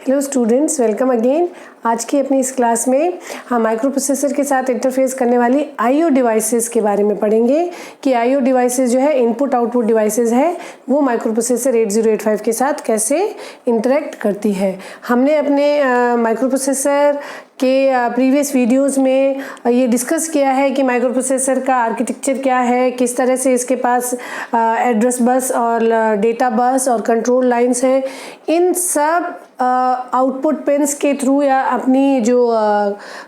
Hello students, welcome again. आज की अपनी इस क्लास में हम माइक्रो प्रोसेसर के साथ इंटरफेस करने वाली आईओ डिवाइसेस के बारे में पढ़ेंगे कि आईओ डिवाइसेस जो है इनपुट आउटपुट डिवाइसेस है, वो माइक्रो प्रोसेसर 8085 के साथ कैसे इंटरेक्ट करती है। हमने अपने माइक्रो प्रोसेसर के प्रीवियस वीडियोस में ये डिस्कस किया है कि माइक्रो प्रोसेसर का आर्किटेक्चर क्या है, किस तरह से इसके पास एड्रेस बस और डेटा बस और कंट्रोल लाइंस हैं। इन सब आउटपुट पिन्स के थ्रू या अपनी जो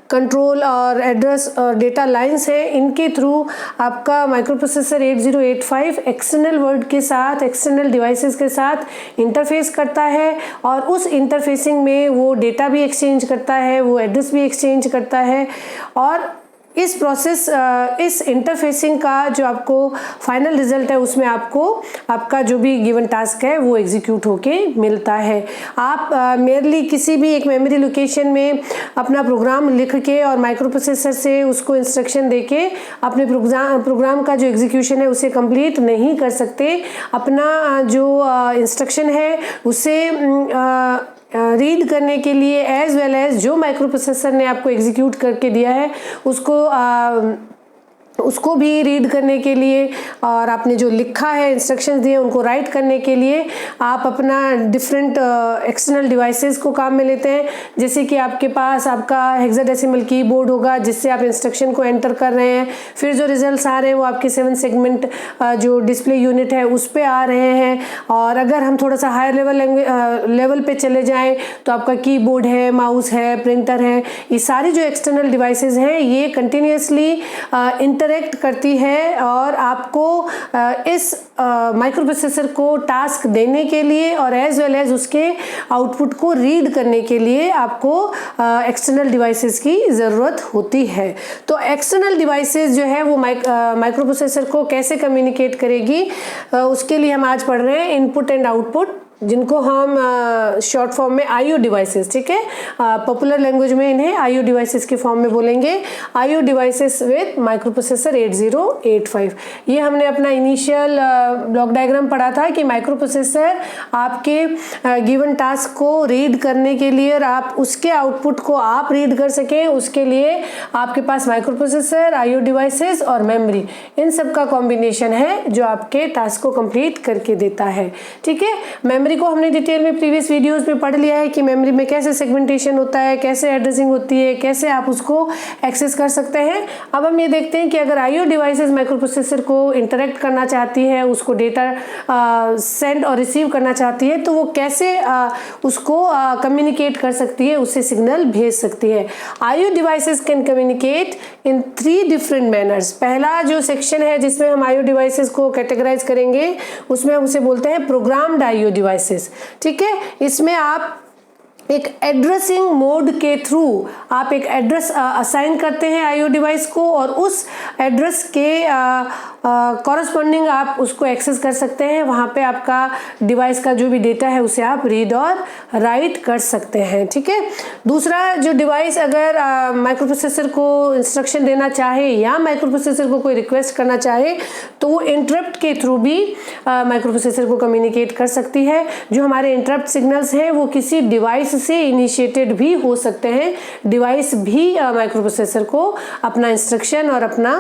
कंट्रोल और एड्रेस और डेटा लाइंस हैं, इनके थ्रू आपका माइक्रो प्रोसेसर 8085 एक्सटर्नल वर्ल्ड के साथ, एक्सटर्नल डिवाइसेस के साथ इंटरफेस करता है और उस इंटरफेसिंग में वो डेटा भी एक्सचेंज करता है, वो एड्रेस भी एक्सचेंज करता है और इस प्रोसेस इस इंटरफेसिंग का जो आपको फाइनल रिजल्ट है उसमें आपको आपका जो भी गिवन टास्क है वो एग्जीक्यूट होके मिलता है। आप मेरली किसी भी एक मेमोरी लोकेशन में अपना प्रोग्राम लिख के और माइक्रो प्रोसेसर से उसको इंस्ट्रक्शन देके अपने प्रोग्राम का जो एग्जीक्यूशन है उसे कंप्लीट नहीं कर सकते। अपना जो इंस्ट्रक्शन है उसे रीड करने के लिए एज वेल एज जो माइक्रो प्रोसेसर ने आपको एग्जीक्यूट करके दिया है उसको भी रीड करने के लिए और आपने जो लिखा है इंस्ट्रक्शंस दिए उनको राइट करने के लिए आप अपना डिफरेंट एक्सटर्नल डिवाइसेस को काम में लेते हैं। जैसे कि आपके पास आपका हेक्साडेसिमल कीबोर्ड होगा जिससे आप इंस्ट्रक्शन को एंटर कर रहे हैं, फिर जो रिजल्ट्स आ रहे हैं वो आपके 7 सेगमेंट जो डिस्प्ले यूनिट है उस पर आ रहे हैं। और अगर हम थोड़ा सा हायर लेवल पे चले जाएँ तो आपका कीबोर्ड है, माउस है, प्रिंटर है, ये सारी जो एक्सटर्नल डिवाइसेस हैं ये कंटिन्यूसली इंटरेक्ट करती है और आपको इस माइक्रो प्रोसेसर को टास्क देने के लिए और एज वेल एज उसके आउटपुट को रीड करने के लिए आपको एक्सटर्नल डिवाइसेस की ज़रूरत होती है। तो एक्सटर्नल डिवाइसेस जो है वो माइक्रो प्रोसेसर को कैसे कम्युनिकेट करेगी, उसके लिए हम आज पढ़ रहे हैं इनपुट एंड आउटपुट, जिनको हम शॉर्ट फॉर्म में आईओ डिवाइसेस, ठीक है, पॉपुलर लैंग्वेज में इन्हें आईओ डिवाइसेस के फॉर्म में बोलेंगे। IO devices with micro processor 8085। ये हमने अपना इनिशियल ब्लॉक डायग्राम पढ़ा था कि माइक्रो प्रोसेसर आपके गिवन टास्क को रीड करने के लिए और आप उसके आउटपुट को आप रीड कर सकें, उसके लिए आपके पास माइक्रो प्रोसेसर, आईओ डिवाइसेस और मेमोरी, इन सब का कॉम्बिनेशन है जो आपके टास्क को कंप्लीट करके देता है। ठीक है, मेमोरी को हमने डिटेल में प्रीवियस वीडियोस में पढ़ लिया है कि मेमोरी में कैसे सेगमेंटेशन होता है, कैसे एड्रेसिंग होती है, कैसे आप उसको एक्सेस कर सकते हैं। अब हम ये देखते हैं कि अगर आईओ डिवाइसेस माइक्रो प्रोसेसर को इंटरेक्ट करना चाहती है, उसको डेटा सेंड और रिसीव करना चाहती है, तो वो कैसे उसको कम्युनिकेट कर सकती है, उससे सिग्नल भेज सकती है। IO devices can communicate in 3 different manners. पहला जो सेक्शन है जिसमें हम आईओ डिवाइसेस को कैटेगराइज करेंगे उसमें हम उसे बोलते हैं प्रोग्राम्ड आईओ डिवाइसेस। ठीक है, इसमें आप एक एड्रेसिंग मोड के थ्रू आप एक एड्रेस असाइन करते हैं आईओ डिवाइस को और उस एड्रेस के कॉरस्पॉन्डिंग आप उसको एक्सेस कर सकते हैं। वहाँ पे आपका डिवाइस का जो भी डेटा है उसे आप रीड और राइट कर सकते हैं। ठीक है, दूसरा जो डिवाइस अगर माइक्रो प्रोसेसर को इंस्ट्रक्शन देना चाहे या माइक्रो प्रोसेसर को कोई रिक्वेस्ट करना चाहे तो वो इंटरप्ट के थ्रू भी माइक्रो प्रोसेसर को कम्युनिकेट कर सकती है। जो हमारे इंटरप्ट सिग्नल्स हैं वो किसी डिवाइस से इनिशिएटेड भी हो सकते हैं। डिवाइस भी माइक्रो प्रोसेसर को अपना इंस्ट्रक्शन और अपना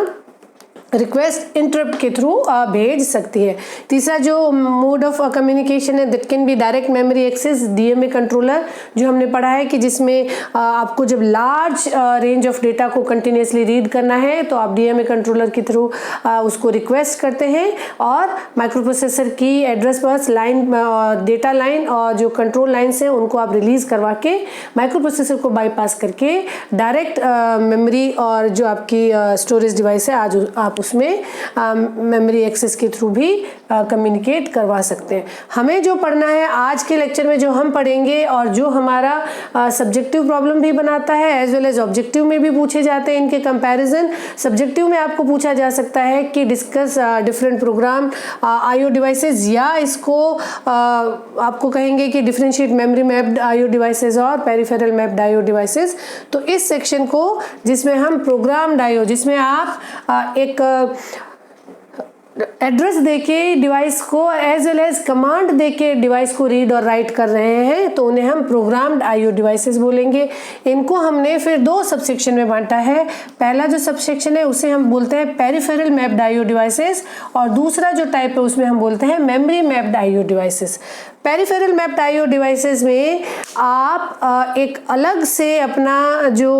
रिक्वेस्ट इंटरप्ट के थ्रू भेज सकती है। तीसरा जो मोड ऑफ कम्युनिकेशन है that can be direct memory access, DMA controller, जो हमने पढ़ा है कि जिसमें आपको जब लार्ज रेंज ऑफ डेटा को कंटिन्यूसली रीड करना है तो आप डीएमए कंट्रोलर के थ्रू उसको रिक्वेस्ट करते हैं और माइक्रो प्रोसेसर की address bus line, data line और जो कंट्रोल लाइन्स हैं उनको आप रिलीज करवा के माइक्रो प्रोसेसर को बाईपास करके डायरेक्ट मेमोरी और जो आपकी स्टोरेज डिवाइस है आज आप उसमें मेमोरी एक्सेस के थ्रू भी कम्युनिकेट करवा सकते हैं। हमें जो पढ़ना है आज के लेक्चर में, जो हम पढ़ेंगे और जो हमारा सब्जेक्टिव प्रॉब्लम भी बनाता है एज वेल एज ऑब्जेक्टिव में भी पूछे जाते हैं इनके कंपैरिजन। सब्जेक्टिव में आपको पूछा जा सकता है कि discuss different program IO devices, या इसको आपको कहेंगे कि differentiate memory mapped IO devices और पेरिफेरल मैप्ड आईओ डिवाइसेस। तो इस सेक्शन को जिसमें हम प्रोग्राम्ड आईओ, जिसमें आप एक एड्रेस देके डिवाइस को एज वेल एज कमांड देके डिवाइस को रीड और राइट कर रहे हैं तो उन्हें हम प्रोग्राम्ड आईओ डिवाइसेस बोलेंगे। इनको हमने फिर दो सबसेक्शन में बांटा है। पहला जो सबसेक्शन है उसे हम बोलते हैं पेरिफेरल मैप्ड आईओ डिवाइसेस और दूसरा जो टाइप है उसमें हम बोलते हैं memory mapped IO devices. Peripheral mapped IO devices में आप एक अलग से अपना जो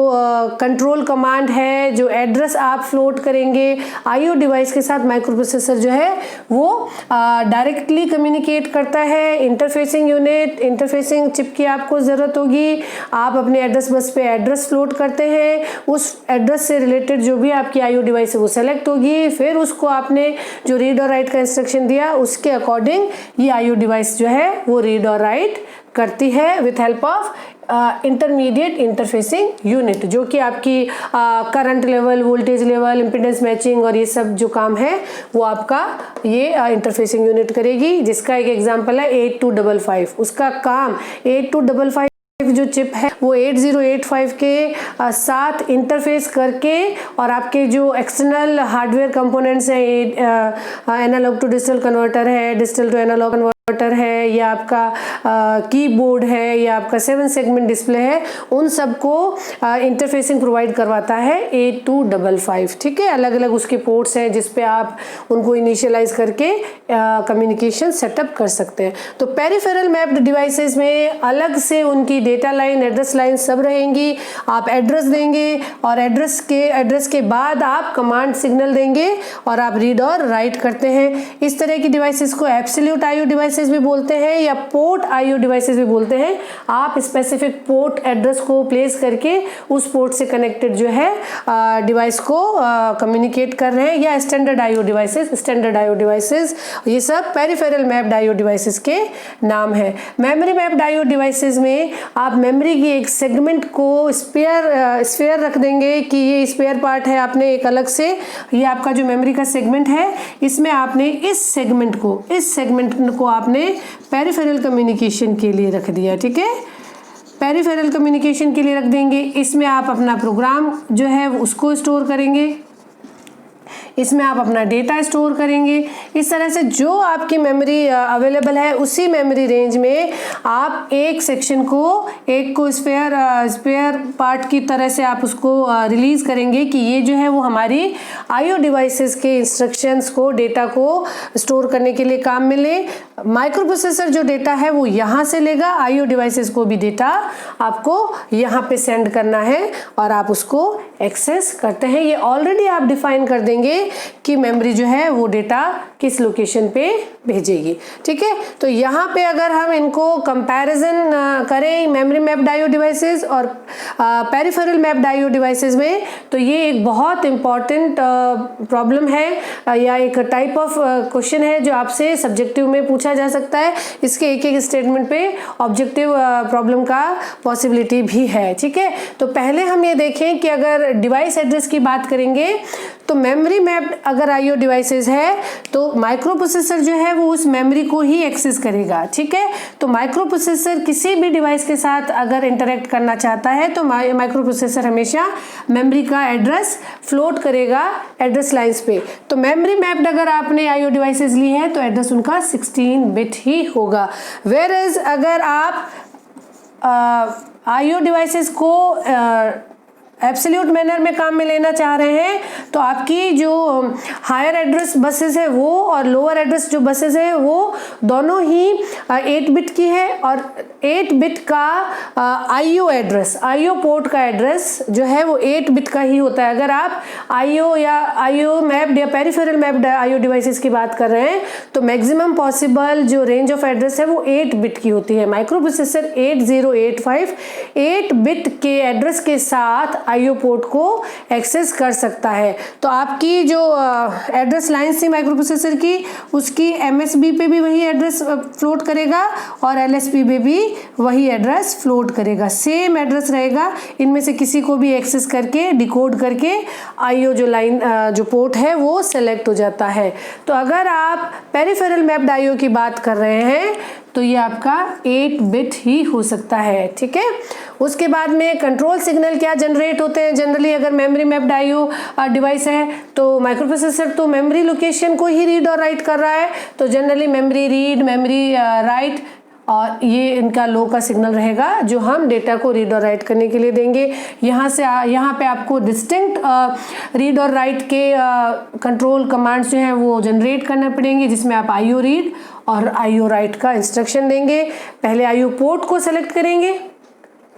कंट्रोल कमांड है, जो एड्रेस आप फ्लोट करेंगे आईओ डिवाइस के साथ, माइक्रो प्रोसेसर जो है वो डायरेक्टली कम्युनिकेट करता है। इंटरफेसिंग यूनिट, इंटरफेसिंग चिप की आपको ज़रूरत होगी। आप अपने एड्रेस बस पे एड्रेस फ्लोट करते हैं, उस एड्रेस से रिलेटेड जो भी आपकी आईओ डिवाइस है वो सेलेक्ट होगी, फिर उसको आपने जो रीड और राइट का इंस्ट्रक्शन दिया उसके अकॉर्डिंग ये आईओ डिवाइस जो है वो रीड और राइट करती है with help of intermediate interfacing unit, जो कि आपकी current level, voltage level, impedance matching और ये सब जो काम है वो आपका ये इंटरफेसिंग यूनिट करेगी। जिसका एक एग्जांपल है 8255। उसका काम 8255 जो चिप है वो 8085 के साथ इंटरफेस करके और आपके जो एक्सटर्नल हार्डवेयर कंपोनेंट्स हैं, एनालॉग टू डिजिटल कन्वर्टर है, डिजिटल टू एनालॉग कन्वर्टर है, या आपका कीबोर्ड है, या आपका 7 सेगमेंट डिस्प्ले है, उन सबको इंटरफेसिंग प्रोवाइड करवाता है 8255। ठीक है, अलग अलग उसके पोर्ट्स हैं जिस पे आप उनको इनिशियलाइज करके कम्युनिकेशन सेटअप कर सकते हैं। तो पेरिफेरल मैप्ड डिवाइसेस में अलग से उनकी डेटा लाइन, एड्रेस लाइन सब रहेंगी। आप एड्रेस देंगे और एड्रेस के बाद आप कमांड सिग्नल देंगे और आप रीड और राइट करते हैं। इस तरह की डिवाइसेस को एब्सोल्यूट आईओ डिवाइसेस भी बोलते हैं या पोर्ट आईओ डिवाइसेस भी बोलते हैं। आप स्पेसिफिक पोर्ट एड्रेस को प्लेस करके उस पोर्ट से कनेक्टेड जो है डिवाइस को कम्युनिकेट कर रहे हैं, या स्टैंडर्ड आईओ डिवाइसेस, ये सब पेरिफेरल मैप्ड आईओ डिवाइसेस के नाम है। मेमोरी मैप्ड आईओ डिवाइसेस में आप मेमोरी की एक सेगमेंट को स्पेयर रख देंगे कि ये स्पेयर पार्ट है, आपने एक अलग से, ये आपका जो मेमोरी का सेगमेंट है इसमें आपने इस सेगमेंट को आपने पेरिफेरल कम्युनिकेशन के लिए रख दिया। ठीक है, पेरिफेरल कम्युनिकेशन के लिए रख देंगे। इसमें आप अपना प्रोग्राम जो है उसको स्टोर करेंगे, इसमें आप अपना डेटा स्टोर करेंगे। इस तरह से जो आपकी मेमोरी अवेलेबल है उसी मेमोरी रेंज में आप एक सेक्शन को, एक को स्पेयर पार्ट की तरह से आप उसको रिलीज करेंगे कि ये जो है वो हमारी आईओ डिवाइसेस के इंस्ट्रक्शंस को, डेटा को स्टोर करने के लिए काम मिले। माइक्रो प्रोसेसर जो डेटा है वो यहाँ से लेगा, आईओ डिवाइसेस को भी डेटा आपको यहाँ पे सेंड करना है और आप उसको एक्सेस करते हैं। ये ऑलरेडी आप डिफाइन कर देंगे कि मेमोरी जो है वो डेटा किस लोकेशन पे भेजेगी। ठीक है, तो यहाँ पे अगर हम इनको कंपैरिजन करें मेमोरी मैप्ड आईओ डिवाइसेस और पेरिफेरल मैप्ड आईओ डिवाइसेस में, तो ये एक बहुत इंपॉर्टेंट प्रॉब्लम है या एक टाइप ऑफ क्वेश्चन है जो आपसे सब्जेक्टिव में पूछा जा सकता है। इसके एक एक स्टेटमेंट पे ऑब्जेक्टिव प्रॉब्लम का पॉसिबिलिटी भी है। ठीक है, तो पहले हम ये देखें कि अगर डिवाइस एड्रेस की बात करेंगे तो मेमोरी मैप्ड अगर आईओ डिवाइसेस है तो माइक्रो प्रोसेसर जो है वो उस मेमोरी को ही एक्सेस करेगा। ठीक है, तो माइक्रो प्रोसेसर किसी भी डिवाइस के साथ अगर इंटरेक्ट करना चाहता है तो माइक्रो प्रोसेसर हमेशा मेमोरी का एड्रेस फ्लोट करेगा एड्रेस लाइंस पे। तो मेमोरी मैप्ड अगर आपने आईओ डिवाइसेस ली है तो एड्रेस उनका 16 बिट ही होगा। वेयर एज अगर आप आईओ डिवाइसेस को एब्सोल्यूट मैनर में काम में लेना चाह रहे हैं तो आपकी जो हायर एड्रेस बसेस है वो और लोअर एड्रेस जो बसेस है वो दोनों ही 8 बिट की है और 8 बिट का आईओ एड्रेस, आईओ पोर्ट का एड्रेस जो है वो 8 बिट का ही होता है। अगर आप आईओ या आईओ मैप्ड या पेरिफेरल मैप्ड आईओ डिवाइसेस की बात कर रहे हैं तो मैक्सिमम पॉसिबल जो रेंज ऑफ एड्रेस है वो 8 बिट की होती है। माइक्रो प्रोसेसर 8085 8 बिट के एड्रेस के साथ आईओ पोर्ट को एक्सेस कर सकता है। तो आपकी जो एड्रेस लाइन थी माइक्रो प्रोसेसर की, उसकी एमएसबी पे भी वही एड्रेस फ्लोट करेगा और एलएसबी पे भी वही एड्रेस फ्लोट करेगा, सेम एड्रेस रहेगा। इनमें से किसी को भी एक्सेस करके डिकोड करके आईओ जो लाइन जो पोर्ट है वो सेलेक्ट हो जाता है। तो अगर आप पेरिफेरल मैप्ड आईओ की बात कर रहे हैं तो तो ये आपका 8 बिट ही हो सकता है, ठीक है। उसके बाद में कंट्रोल सिग्नल क्या जनरेट होते हैं जनरली, अगर मेमोरी मैप्ड आईओ डिवाइस है तो माइक्रो प्रोसेसर तो मेमोरी लोकेशन को ही रीड और राइट कर रहा है, तो generally memory read, memory write, और ये इनका लो का सिग्नल रहेगा जो हम डेटा को रीड और राइट करने के लिए देंगे। यहाँ से यहाँ पे आपको डिस्टिंक्ट रीड और राइट के कंट्रोल कमांड्स जो हैं वो जनरेट करना पड़ेंगे, जिसमें आप आईओ रीड और आईओ राइट का इंस्ट्रक्शन देंगे। पहले आईओ पोर्ट को सेलेक्ट करेंगे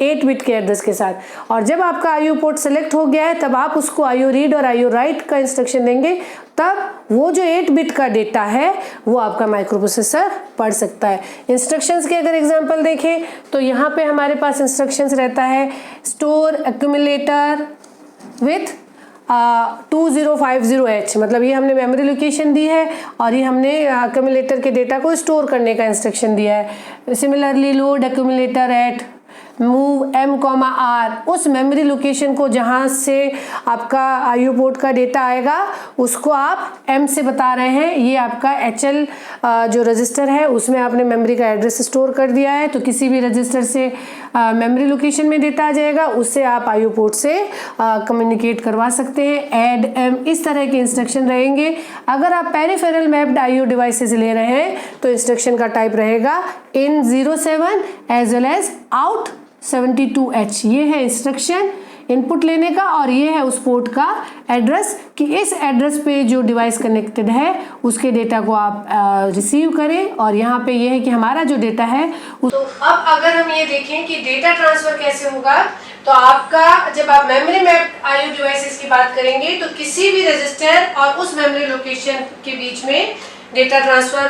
8 बिट के एड्रेस के साथ, और जब आपका आईओ पोर्ट सेलेक्ट हो गया है तब आप उसको आईओ रीड और आईओ राइट का इंस्ट्रक्शन देंगे, तब वो जो 8 बिट का डेटा है वो आपका माइक्रो प्रोसेसर पढ़ सकता है। इंस्ट्रक्शंस के अगर एग्जांपल देखें तो यहाँ पे हमारे पास इंस्ट्रक्शंस रहता है स्टोर एक्यूमुलेटर विथ 2050H, मतलब ये हमने मेमोरी लोकेशन दी है और ये हमने एक्यूमुलेटर के डेटा को स्टोर करने का इंस्ट्रक्शन दिया है। Similarly load accumulator at move M, उस मेमोरी लोकेशन को जहाँ से आपका आईओ पोर्ट का डेटा आएगा उसको आप M से बता रहे हैं। ये आपका HL जो रजिस्टर है उसमें आपने मेमोरी का एड्रेस स्टोर कर दिया है, तो किसी भी रजिस्टर से मेमोरी लोकेशन में डेटा आ जाएगा, उससे आप आईओ पोर्ट से कम्युनिकेट करवा सकते हैं। ऐड M, इस तरह के इंस्ट्रक्शन रहेंगे। अगर आप पेरिफेरल मैप्ड आईओ डिवाइसेस ले रहे हैं तो इंस्ट्रक्शन का टाइप रहेगा in 07 as well as out 72H। ये है इंस्ट्रक्शन इनपुट लेने का, और ये है उस पोर्ट का एड्रेस कि इस एड्रेस पे जो डिवाइस कनेक्टेड है उसके डेटा को आप रिसीव करें, और यहाँ पे ये है कि हमारा जो डेटा है तो अब अगर हम ये देखें कि डेटा ट्रांसफर कैसे होगा, तो आपका जब आप मेमोरी मैप्ड आईओ डिवाइसेस की बात करेंगे तो किसी भी रजिस्टर और उस मेमोरी लोकेशन के बीच में डेटा ट्रांसफर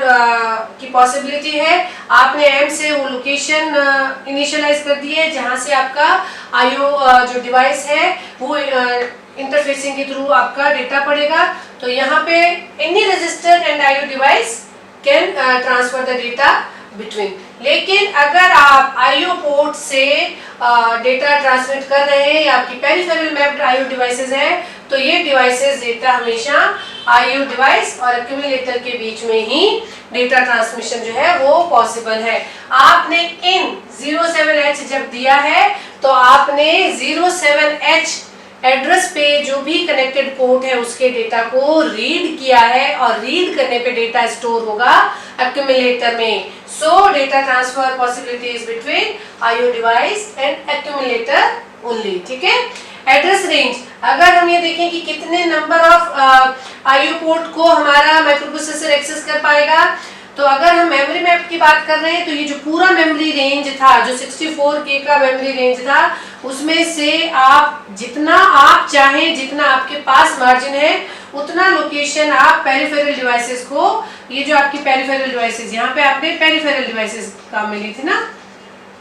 की पॉसिबिलिटी है। आपने M से वो लोकेशन इनिशियलाइज कर दी है जहां से आपका आईओ जो डिवाइस है वो इंटरफेसिंग के थ्रू आपका डेटा पड़ेगा। तो यहाँ पे any register and IO device can transfer the data between. लेकिन अगर आप आईओ पोर्ट से डेटा ट्रांसमिट कर रहे हैं या आपकी पेरिफेरल मैप्ड आईओ डिवाइसेस हैं, तो ये डिवाइसेस डेटा हमेशा आईओ डिवाइस और एक्यूमुलेटर के बीच में ही डेटा ट्रांसमिशन जो है वो पॉसिबल है। आपने इन 07H जब दिया है तो आपने 07H एड्रेस पे जो भी कनेक्टेड पोर्ट है उसके डेटा को रीड किया है, और रीड करने पे डेटा स्टोर होगा एक्यूमुलेटर में। सो data transfer possibility is between IO device and accumulator only, ठीक है। एड्रेस रेंज, अगर हम ये देखें कि कितने नंबर ऑफ आईओ पोर्ट को हमारा माइक्रोप्रोसेसर एक्सेस कर पाएगा, तो अगर हम मेमोरी मैप की बात कर रहे हैं तो ये जो पूरा मेमोरी रेंज था, जो 64K का मेमोरी रेंज था, उसमें से आप जितना आप चाहें, जितना आपके पास मार्जिन है, उतना लोकेशन आप पेरिफेरल डिवाइसेस को, ये जो आपकी पेरिफेरल डिवाइसेस, यहाँ पे आपने पेरिफेरल डिवाइसेस काम में ली थी ना,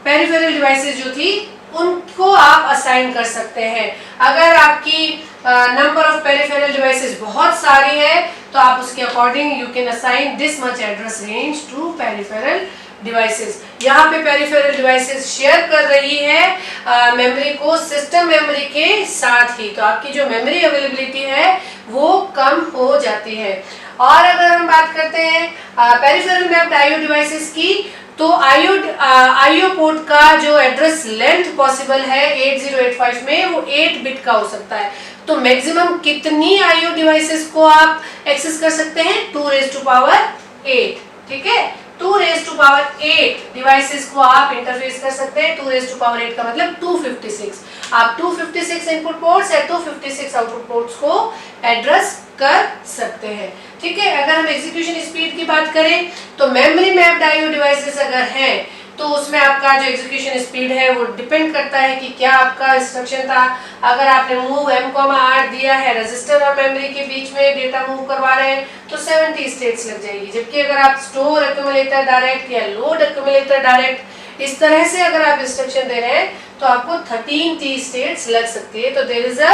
पेरिफेरल डिवाइसेस जो थी उनको आप असाइन कर सकते हैं। अगर आपकी नंबर ऑफ पेरिफेरल डिवाइसेस बहुत सारी है तो आप उसके according you can assign this much address range to peripheral devices. यहाँ पे पेरिफेरल डिवाइसेस शेयर कर रही है मेमोरी को सिस्टम मेमोरी के साथ ही, तो आपकी जो मेमोरी अवेलेबिलिटी है वो कम हो जाती है। और अगर हम बात करते हैं पेरिफेरल मैप्ड आईओ डिवाइसेस की, तो आईओ पोर्ट का जो एड्रेस लेंथ पॉसिबल है 8085 में वो 8 बिट का हो सकता है। तो मैक्सिमम कितनी आईओ डिवाइसेस को आप एक्सेस कर सकते हैं? 2⁸, ठीक है। 2⁸ डिवाइसेस को आप इंटरफेस कर सकते हैं। 2⁸ का मतलब 256। आप 256 इनपुट पोर्ट्स या 256 आउटपुट पोर्ट्स को एड्रेस कर सकते हैं, ठीक है। अगर हम एग्जीक्यूशन स्पीड की बात करें तो मेमोरी मैप्ड आईओ डिवाइसेस अगर हैं तो उसमें आपका जो एग्जीक्यूशन स्पीड है वो डिपेंड करता है कि क्या आपका इंस्ट्रक्शन था। अगर आपने मूव M, दिया है, रजिस्टर और मेमोरी के बीच में डेटा मूव करवा रहे हैं तो 70 स्टेट्स लग जाएगी। जबकि अगर आप स्टोर एक्यूमुलेटर डायरेक्ट या लोड एक्यूमुलेटर डायरेक्ट इस तरह से अगर आप इंस्ट्रक्शन दे रहे हैं तो आपको 13 स्टेट्स लग सकती है। तो there is a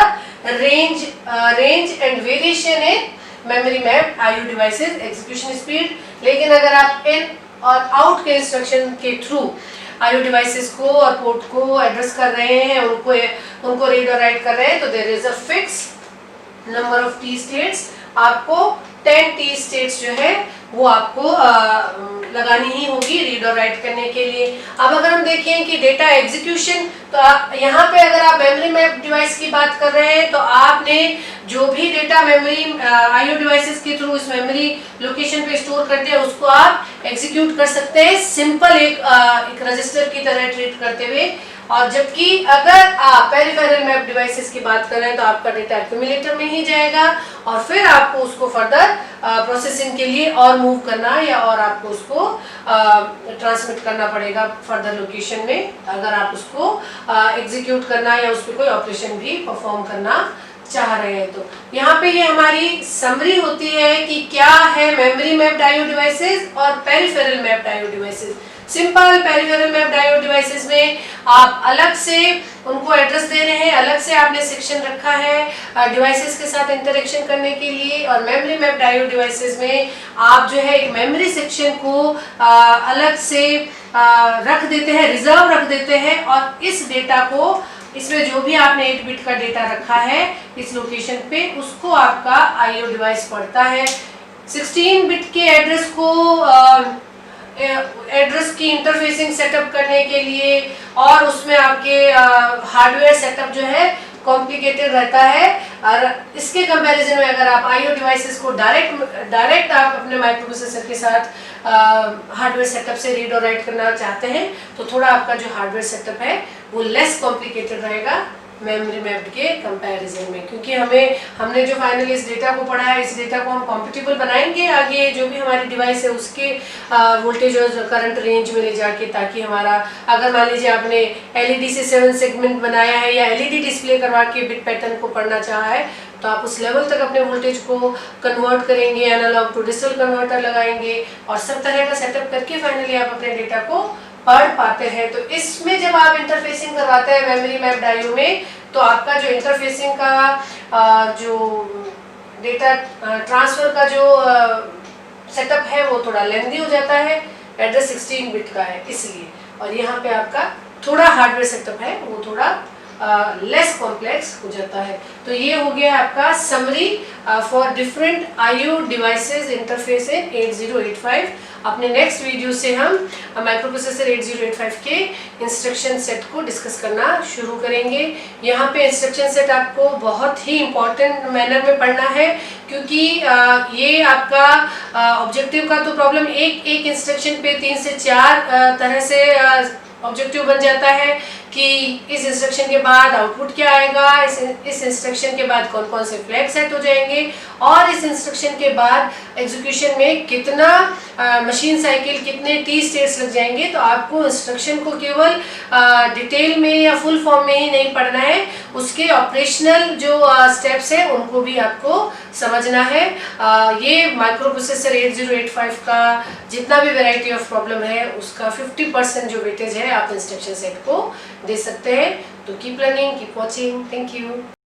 range and variation in memory mapped IO devices execution speed. लेकिन अगर आप इन और आउट के इंस्ट्रक्शन के थ्रू आईओ डिवाइसेस को और पोर्ट को एड्रेस कर रहे हैं, उनको रीड और राइट कर रहे हैं, तो there is a fix number of T states. आपको 10 टी स्टेट्स जो है वो आपको लगानी ही होगी रीड और राइट करने के लिए। अब अगर हम देखें कि डेटा एग्जीक्यूशन, तो यहाँ पे अगर आप मेमोरी मैप डिवाइस की बात कर रहे हैं तो आपने जो भी डेटा मेमोरी IO डिवाइसेस के थ्रू इस मेमोरी लोकेशन पे स्टोर करते हैं उसको आप एग्जीक्यूट कर सकते हैं सिंपल एक रजिस्टर की तरह ट्रीट करते हुए। और जबकि अगर आप पेरिफेरल मैप डिवाइसेस की बात कर रहे हैं तो आपका डेटा एक्यूमुलेटर में ही जाएगा और फिर आपको उसको फर्दर प्रोसेसिंग के लिए और मूव करना या और आपको उसको ट्रांसमिट करना पड़ेगा फर्दर लोकेशन में, अगर आप उसको एग्जीक्यूट करना या उस पर कोई ऑपरेशन भी परफॉर्म करना चाह रहे हैं। तो यहाँ पे ये हमारी समरी होती है कि क्या है मेमोरी मैप्ड IO डिवाइसेस और peripheral mapped IO devices. Simple peripheral mapped IO devices में आप अलग से उनको एड्रेस दे रहे हैं, अलग से आपने सेक्शन रखा है डिवाइसेस के साथ इंटरेक्शन करने के लिए, और मेमोरी मैप्ड IO डिवाइसेस में आप जो है एक मेमोरी सेक्शन को अलग से रख देते हैं, रिजर्व रख देते हैं, और इस डेटा को इसमें जो भी आपने 8 बिट का डेटा रखा है इस लोकेशन पे उसको आपका IO डिवाइस पढ़ता है। 16 बिट के एड्रेस को एड्रेस की इंटरफेसिंग सेटअप करने के लिए और उसमें आपके हार्डवेयर सेटअप जो है कॉम्प्लिकेटेड रहता है, और इसके कंपैरिजन में अगर आप IO डिवाइसेस को डायरेक्ट आप अपने माइक्रोप्रोसेसर के साथ हार्डवेयर सेटअप से रीड और राइट करना चाहते हैं तो थोड़ा आपका जो हार्डवेयर सेटअप है वो लेस कॉम्प्लिकेटेड रहेगा मेमोरी मैप्ड के कंपैरिजन में, क्योंकि हमने जो फाइनली इस डेटा को पढ़ा है, इस डेटा को हम कॉम्पिटेबल बनाएंगे आगे जो भी हमारी डिवाइस है उसके वोल्टेज और करंट रेंज में ले जाके, ताकि हमारा अगर मान लीजिए आपने LED से 7 सेगमेंट बनाया है या LED डिस्प्ले करवा के बिट पैटर्न को पढ़ना चाहा है तो आप उस लेवल तक अपने वोल्टेज को कन्वर्ट करेंगे, एनालॉग टू डिजिटल कन्वर्टर लगाएंगे और सब तरह का सेटअप करके फाइनली आप अपने डेटा को पढ़ पाते हैं। तो इसमें जब आप इंटरफेसिंग करवाते हैं मेमोरी मैप्ड IO में तो आपका जो इंटरफेसिंग का जो डेटा ट्रांसफर का जो सेटअप है वो थोड़ा लेंथी हो जाता है, एड्रेस 16 बिट का है इसलिए, और यहाँ पे आपका थोड़ा हार्डवेयर सेटअप है वो थोड़ा लेस कॉम्प्लेक्स हो जाता है। तो ये हो गया आपका summary for different IO devices interface in 8085। अपने नेक्स्ट वीडियो से हम माइक्रोप्रोसेसर 8085 के इंस्ट्रक्शन सेट को डिस्कस करना शुरू करेंगे। यहाँ पे इंस्ट्रक्शन सेट आपको बहुत ही इम्पोर्टेंट मैनर में पढ़ना है, क्योंकि ये आपका ऑब्जेक्टिव का तो प्रॉब्लम एक इंस्ट्रक्शन पे 3 से 4 तरह से ऑब्जेक्टिव बन जाता है कि इस इंस्ट्रक्शन के बाद आउटपुट क्या आएगा, इस इंस्ट्रक्शन के बाद कौन कौन से फ्लैग सेट हो जाएंगे, और इस इंस्ट्रक्शन के बाद एग्जीक्यूशन में कितना मशीन साइकिल, कितने T स्टेट्स लग जाएंगे। तो आपको इंस्ट्रक्शन को केवल डिटेल में या फुल फॉर्म में ही नहीं पढ़ना है, उसके ऑपरेशनल जो स्टेप्स हैं उनको भी आपको समझना है। ये माइक्रोप्रोसेसर 8085 का जितना भी वैरायटी ऑफ प्रॉब्लम है उसका 50% जो वेटेज है आप इंस्ट्रक्शन सेट को दे सकते हैं। तो keep learning, keep watching, thank you.